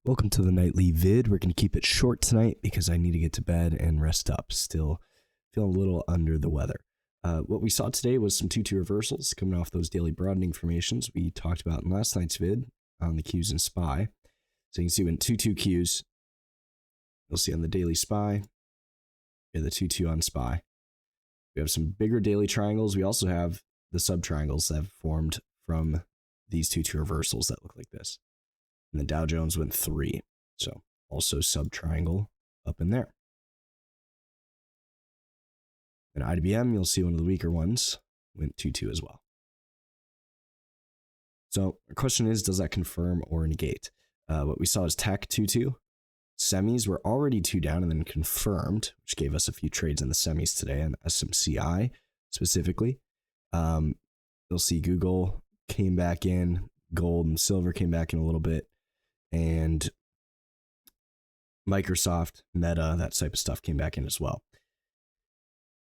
Welcome to the nightly vid. We're going to keep it short tonight because I need to get to bed and rest up. Still feeling a little under the weather. What we saw today was some 2-2 reversals coming off those daily broadening formations we talked about in last night's vid on the Qs and SPY. So you can see when 2-2 Qs, you'll see on the daily SPY, we have the 2-2 on SPY. We have some bigger daily triangles. We also have the sub-triangles that have formed from these 2-2 reversals that look like this. And the Dow Jones went 3. So also sub-triangle up in there. And IBM, you'll see one of the weaker ones, went 2-2 as well. So the question is, does that confirm or negate? What we saw is tech 2-2. Semis were already 2 down and then confirmed, which gave us a few trades in the semis today, and SMCI specifically. You'll see Google came back in, gold and silver came back in a little bit, and Microsoft, Meta, that type of stuff came back in as well.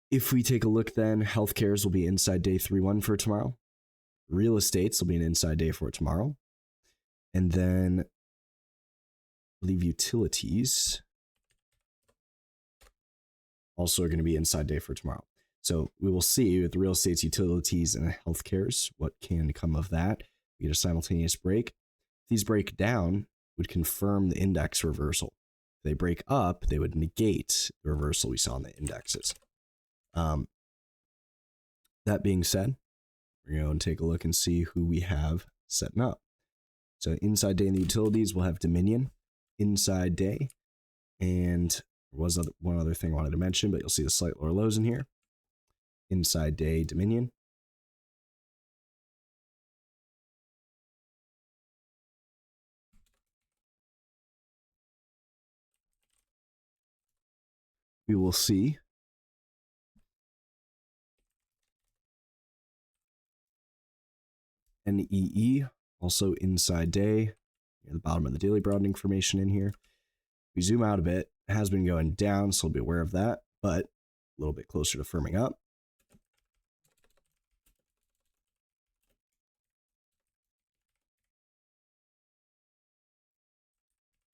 If we take a look then, healthcares will be inside day 3-1 for tomorrow. Real estates will be an inside day for tomorrow. And then I believe utilities also are going to be inside day for tomorrow. So we will see with the real estates, utilities, and healthcares what can come of that. We get a simultaneous break. If these break down, would confirm the index reversal. If they break up, they would negate the reversal we saw in the indexes. That being said, we're going to take a look and see who we have setting up. So inside day in the utilities, we'll have Dominion inside day. And there was one other thing I wanted to mention, but you'll see the slight lower lows in here. Inside day Dominion. We will see NEE, also inside day, near the bottom of the daily broadening formation in here. We zoom out a bit, it has been going down, so be aware of that, but a little bit closer to firming up.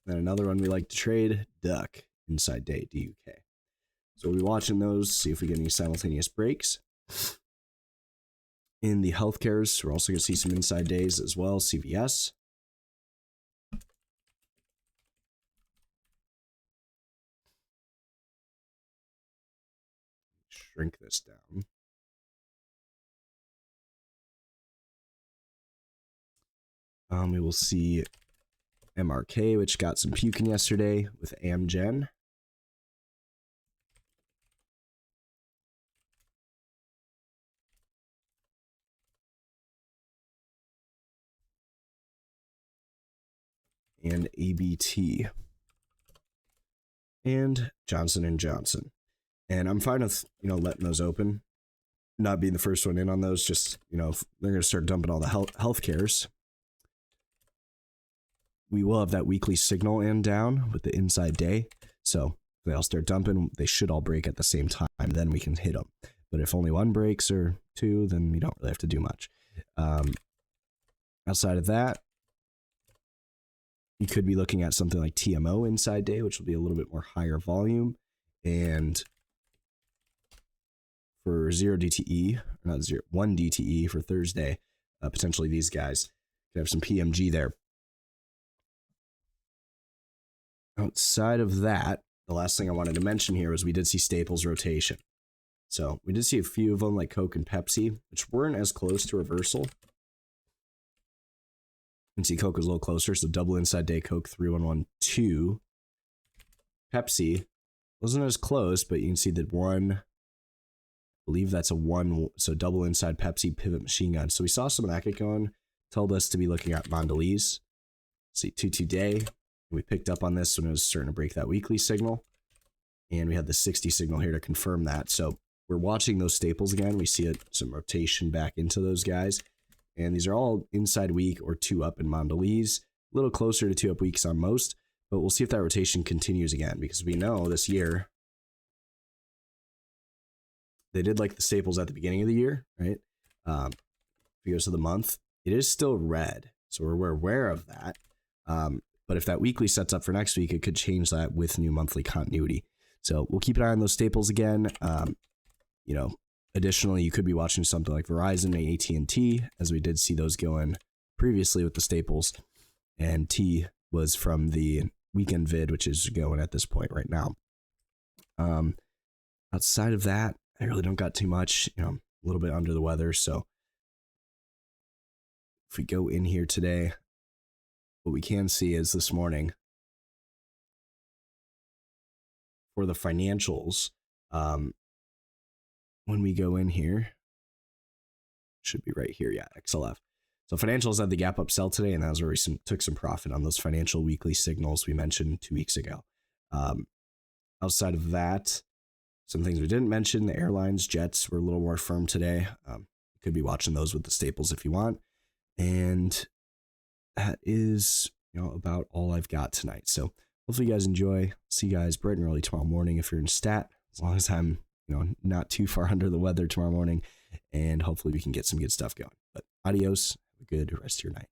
Then another one we like to trade, Duck, inside day, DUK. So we'll be watching those, see if we get any simultaneous breaks. In the healthcares, we're also going to see some inside days as well, CVS. Shrink this down. We will see MRK, which got some puking yesterday with Amgen. And ABT. And Johnson & Johnson. And I'm fine with, letting those open. Not being the first one in on those, just, they're going to start dumping all the healthcares. We will have that weekly signal in down with the inside day. So if they all start dumping, they should all break at the same time. Then we can hit them. But if only one breaks or two, then we don't really have to do much. Outside of that, you could be looking at something like TMO inside day, which will be a little bit more higher volume. And for 1 DTE for Thursday, potentially these guys could have some PMG there. Outside of that, the last thing I wanted to mention here was we did see Staples rotation. So we did see a few of them like Coke and Pepsi, which weren't as close to reversal. You can see Coke was a little closer, so double inside day Coke 3112. Pepsi wasn't as close, but you can see that one, I believe that's a 1, so double inside Pepsi pivot machine gun. So we saw some of that get going. Told us to be looking at Mondelez. See 2-2 day. We picked up on this when it was starting to break that weekly signal. And we had the 60 signal here to confirm that. So we're watching those staples again. We see some rotation back into those guys. And these are all inside week or 2 up in Mondelez. A little closer to 2 up weeks on most. But we'll see if that rotation continues again. Because we know this year, they did like the staples at the beginning of the year, right? If it goes to the month, it is still red. So we're aware of that. But if that weekly sets up for next week, it could change that with new monthly continuity. So we'll keep an eye on those staples again. Additionally, you could be watching something like Verizon and AT&T, as we did see those going previously with the staples. And T was from the weekend vid, which is going at this point right now. Outside of that, I really don't got too much. I'm a little bit under the weather. So if we go in here today, what we can see is this morning for the financials, when we go in here, should be right here. Yeah, XLF. So financials had the gap up sell today, and that was where we took some profit on those financial weekly signals we mentioned 2 weeks ago. Outside of that, some things we didn't mention, the airlines, jets were a little more firm today. You could be watching those with the staples if you want. And that is, about all I've got tonight. So hopefully you guys enjoy. See you guys bright and early tomorrow morning if you're in stat, as long as I'm, not too far under the weather tomorrow morning. And hopefully we can get some good stuff going. But adios. Have a good rest of your night.